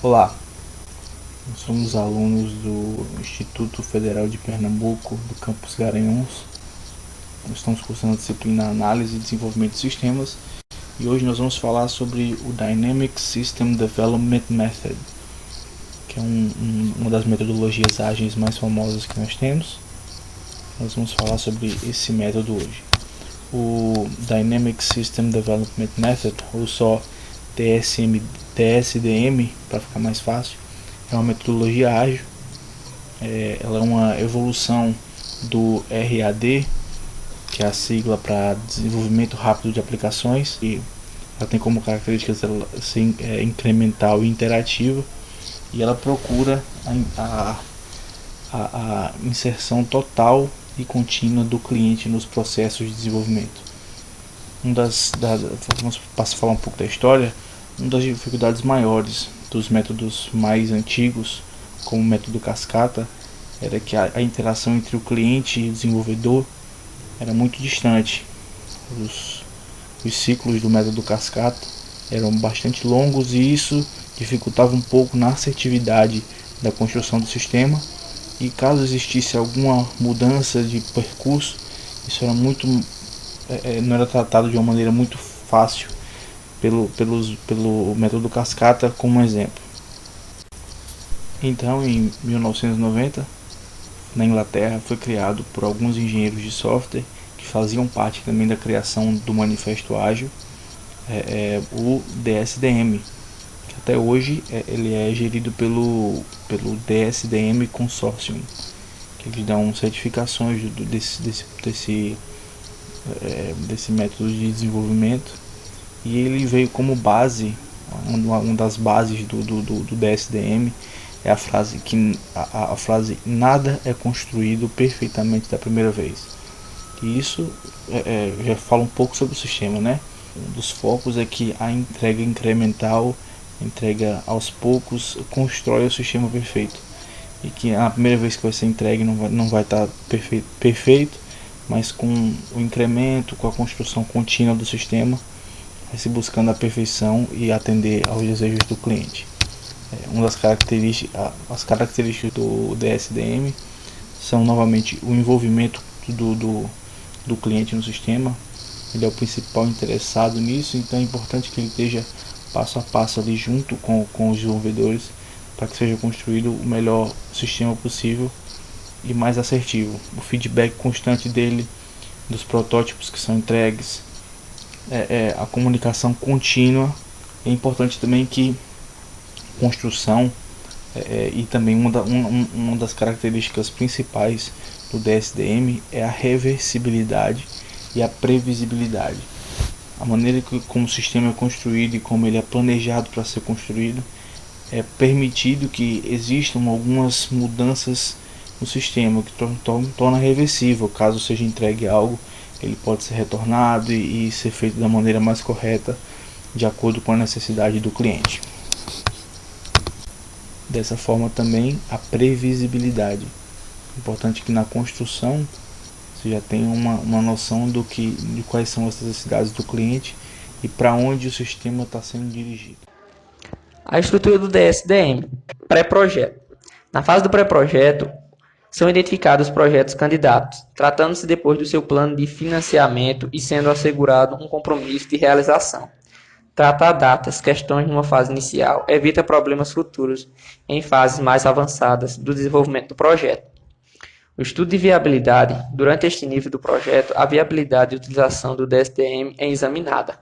Olá, nós somos alunos do Instituto Federal de Pernambuco, do campus Garanhuns. Nós estamos cursando a disciplina Análise e Desenvolvimento de Sistemas e hoje nós vamos falar sobre o Dynamic System Development Method, que é uma das metodologias ágeis mais famosas que nós temos. Nós vamos falar sobre esse método hoje. O Dynamic System Development Method, ou só DSDM, para ficar mais fácil, é uma metodologia ágil. Ela é uma evolução do RAD, que é a sigla para Desenvolvimento Rápido de Aplicações, e ela tem como características ser incremental e interativa, e ela procura a inserção total e contínua do cliente nos processos de desenvolvimento. Vamos falar um pouco da história. Uma das dificuldades maiores dos métodos mais antigos, como o método cascata, era que a interação entre o cliente e o desenvolvedor era muito distante. Os ciclos do método cascata eram bastante longos e isso dificultava um pouco na assertividade da construção do sistema, e caso existisse alguma mudança de percurso, isso era não era tratado de uma maneira muito fácil pelo método cascata como exemplo. Então, em 1990, na Inglaterra, foi criado por alguns engenheiros de software que faziam parte também da criação do Manifesto Ágil, o DSDM, que até hoje ele é gerido pelo DSDM Consortium, que eles dão certificações desse método de desenvolvimento, e ele veio como base. Uma das bases do DSDM é a frase a frase nada é construído perfeitamente da primeira vez. E isso já fala um pouco sobre o sistema, né? Um dos focos é que a entrega incremental, entrega aos poucos, constrói o sistema perfeito, e que a primeira vez que vai ser entregue não vai estar perfeito, mas com o incremento, com a construção contínua do sistema, vai se buscando a perfeição e atender aos desejos do cliente. Uma das características do DSDM são novamente o envolvimento do cliente no sistema. Ele é o principal interessado nisso, então é importante que ele esteja passo a passo ali junto com os desenvolvedores, para que seja construído o melhor sistema possível e mais assertivo. O feedback constante dele, dos protótipos que são entregues, a comunicação contínua. É importante também que construção e também uma das características principais do DSDM é a reversibilidade e a previsibilidade. A maneira como o sistema é construído e como ele é planejado para ser construído é permitido que existam algumas mudanças no sistema, que torna reversível. Caso seja entregue algo, ele pode ser retornado e ser feito da maneira mais correta, de acordo com a necessidade do cliente. Dessa forma também a previsibilidade. Importante que na construção você já tenha uma noção de quais são as necessidades do cliente e para onde o sistema está sendo dirigido. A estrutura do DSDM, pré-projeto. Na fase do pré-projeto, são identificados os projetos candidatos, tratando-se depois do seu plano de financiamento e sendo assegurado um compromisso de realização. Tratar datas, questões numa fase inicial, evita problemas futuros em fases mais avançadas do desenvolvimento do projeto. O estudo de viabilidade. Durante este nível do projeto, a viabilidade e utilização do DSDM é examinada.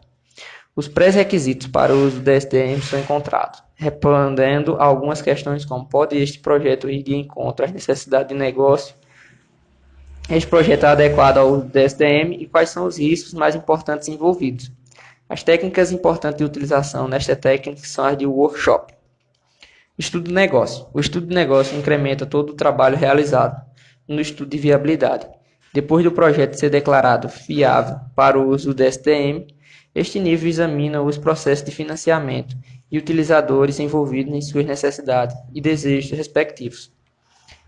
Os pré-requisitos para o uso do DSDM são encontrados, respondendo a algumas questões como: pode este projeto ir de encontro às necessidades de negócio? Este projeto é adequado ao uso do DSDM e quais são os riscos mais importantes envolvidos? As técnicas importantes de utilização nesta técnica são as de workshop. Estudo de negócio. O estudo de negócio incrementa todo o trabalho realizado no estudo de viabilidade. Depois do projeto ser declarado viável para o uso do DSDM, este nível examina os processos de financiamento e utilizadores envolvidos em suas necessidades e desejos respectivos.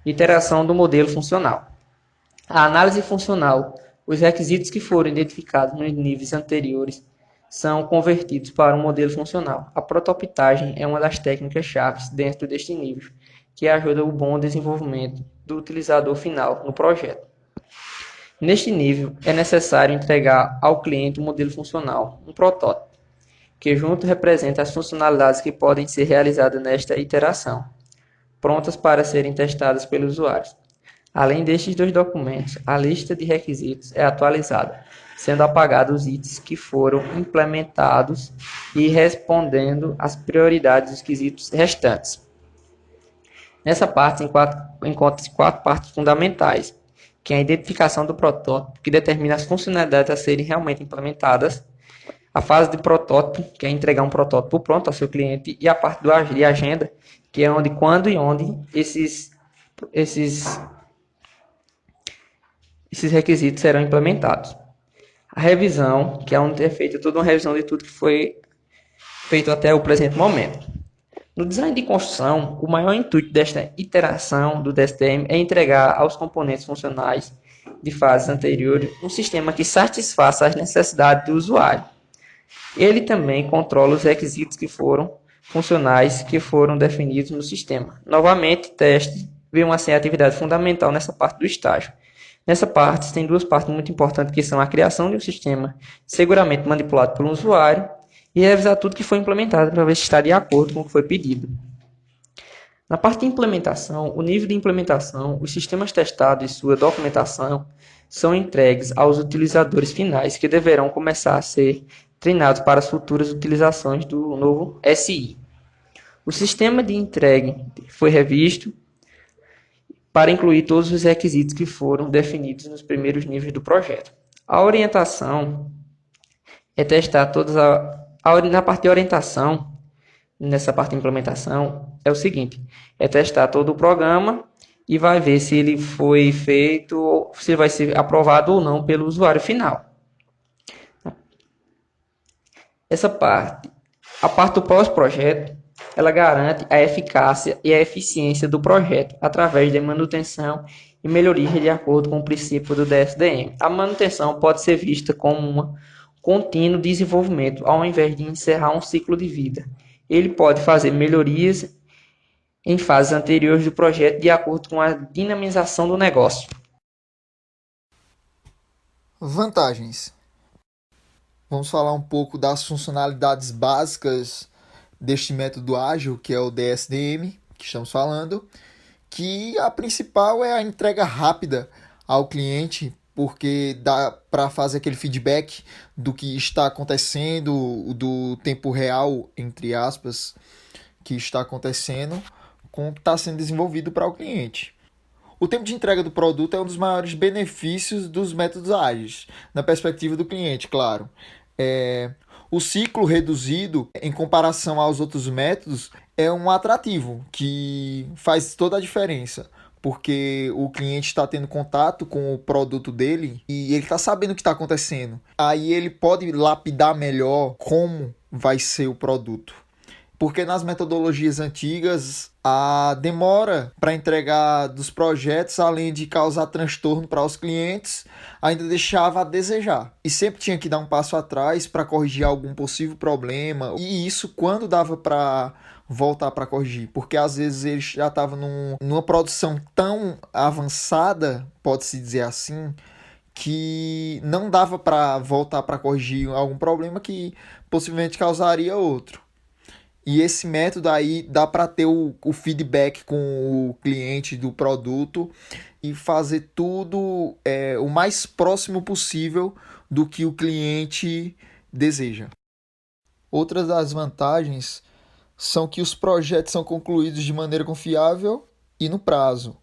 Iteração do modelo funcional. A análise funcional. Os requisitos que foram identificados nos níveis anteriores são convertidos para um modelo funcional. A prototipagem é uma das técnicas chaves dentro deste nível, que ajuda o bom desenvolvimento do utilizador final no projeto. Neste nível, é necessário entregar ao cliente um modelo funcional, um protótipo, que junto representa as funcionalidades que podem ser realizadas nesta iteração, prontas para serem testadas pelos usuários. Além destes dois documentos, a lista de requisitos é atualizada, sendo apagados os itens que foram implementados e respondendo às prioridades dos quesitos restantes. Nessa parte encontram-se quatro partes fundamentais, que é a identificação do protótipo, que determina as funcionalidades a serem realmente implementadas, a fase de protótipo, que é entregar um protótipo pronto ao seu cliente, e a parte de agenda, que é onde, quando e onde esses requisitos serão implementados. A revisão, que é onde é feita toda uma revisão de tudo que foi feito até o presente momento. No design de construção, o maior intuito desta iteração do DSTM é entregar aos componentes funcionais de fases anteriores um sistema que satisfaça as necessidades do usuário. Ele também controla os requisitos que foram funcionais que foram definidos no sistema. Novamente, teste veio uma atividade fundamental nessa parte do estágio. Nessa parte, tem duas partes muito importantes, que são a criação de um sistema seguramente manipulado pelo usuário e revisar tudo que foi implementado para ver se está de acordo com o que foi pedido. Na parte de implementação, o nível de implementação, os sistemas testados e sua documentação são entregues aos utilizadores finais, que deverão começar a ser treinados para as futuras utilizações do novo SI. O sistema de entrega foi revisto para incluir todos os requisitos que foram definidos nos primeiros níveis do projeto. A orientação é testar na parte de orientação, nessa parte de implementação, é o seguinte: é testar todo o programa e vai ver se ele foi feito, se vai ser aprovado ou não pelo usuário final. A parte do pós-projeto, ela garante a eficácia e a eficiência do projeto através da manutenção e melhoria de acordo com o princípio do DSDM. A manutenção pode ser vista como um contínuo desenvolvimento, ao invés de encerrar um ciclo de vida. Ele pode fazer melhorias em fases anteriores do projeto de acordo com a dinamização do negócio. Vantagens. Vamos falar um pouco das funcionalidades básicas deste método ágil, que é o DSDM, que estamos falando, que a principal é a entrega rápida ao cliente, porque dá para fazer aquele feedback do que está acontecendo, do tempo real, entre aspas, que está acontecendo com o que está sendo desenvolvido para o cliente. O tempo de entrega do produto é um dos maiores benefícios dos métodos ágeis, na perspectiva do cliente, claro. O ciclo reduzido, em comparação aos outros métodos, é um atrativo que faz toda a diferença, porque o cliente está tendo contato com o produto dele e ele está sabendo o que está acontecendo. Aí ele pode lapidar melhor como vai ser o produto. Porque nas metodologias antigas, a demora para entregar dos projetos, além de causar transtorno para os clientes, ainda deixava a desejar. E sempre tinha que dar um passo atrás para corrigir algum possível problema. E isso quando dava para voltar para corrigir. Porque às vezes eles já estavam numa produção tão avançada, pode-se dizer assim, que não dava para voltar para corrigir algum problema que possivelmente causaria outro. E esse método aí dá para ter o feedback com o cliente do produto e fazer tudo o mais próximo possível do que o cliente deseja. Outras das vantagens são que os projetos são concluídos de maneira confiável e no prazo.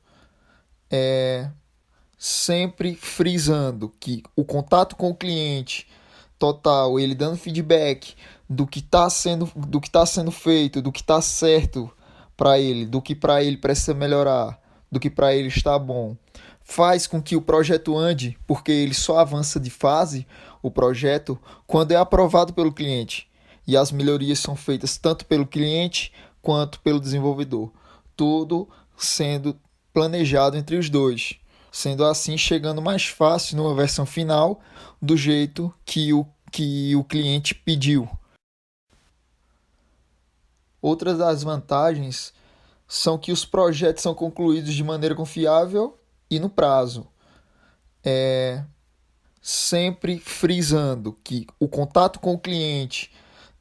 Sempre frisando que o contato com o cliente total, ele dando feedback do que está sendo feito, do que está certo para ele, do que para ele precisa melhorar, do que para ele está bom, faz com que o projeto ande, porque ele só avança de fase, o projeto, quando é aprovado pelo cliente. E as melhorias são feitas tanto pelo cliente quanto pelo desenvolvedor. Tudo sendo planejado entre os dois. Sendo assim, chegando mais fácil numa versão final, do jeito que o que o cliente pediu. Outras das vantagens são que os projetos são concluídos de maneira confiável e no prazo. Sempre frisando que o contato com o cliente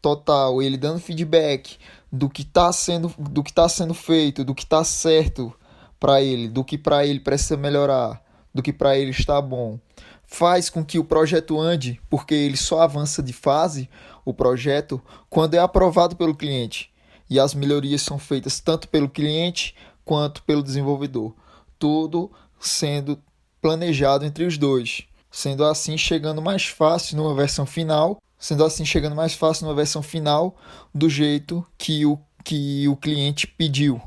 total, ele dando feedback do que tá sendo feito, do que está certo para ele, do que para ele precisa melhorar, do que para ele está bom, faz com que o projeto ande, porque ele só avança de fase, o projeto, quando é aprovado pelo cliente. E as melhorias são feitas tanto pelo cliente quanto pelo desenvolvedor. Tudo sendo planejado entre os dois. Sendo assim, chegando mais fácil numa versão final, do jeito que o cliente pediu.